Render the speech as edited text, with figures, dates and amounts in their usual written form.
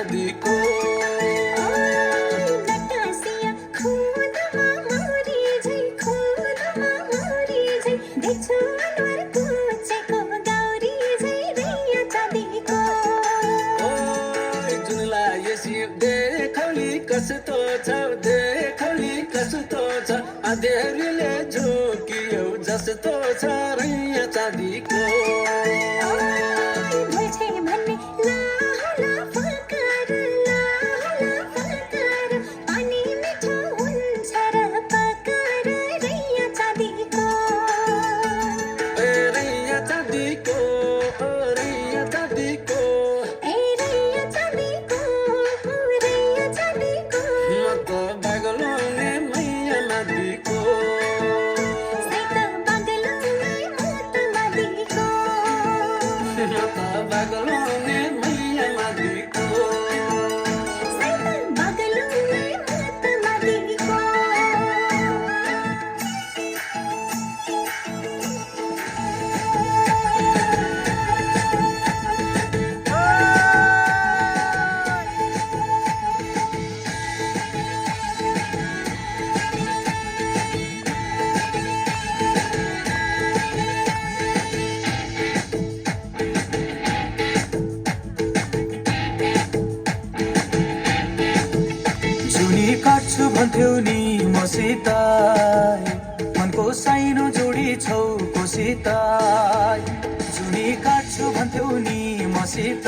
चाँदीको गट्टासिया खुदमा मरी झै खुदमा मरी झै देख्छु अनुहार कुचेको गौरी झै रैया चाँदीको जुनलाई यसि देखौली कस्तो छ देखौली कस्तो छ अँध्यारीले झोकियो जस्तो छ रैया चाँदीको भुल्छे भन्ने लाला फकर पानी मिठो हुन्छ र पकर रैया चाँदीको रैया चाँदीको रैया चाँदीको ए रैया चाँदीको रैया चाँदीको म त बागलाउने मैया नदीको सैत बागलुङै मोत नदीको म त बागलाउने मैया नदीको सैत बागलुङै मोत नदीको जुनी काट्छु भन्थ्यौ नि मसित मनको साइनो जोडी छौ कोसित जुनी काट्छु भन्थ्यौ नि मसित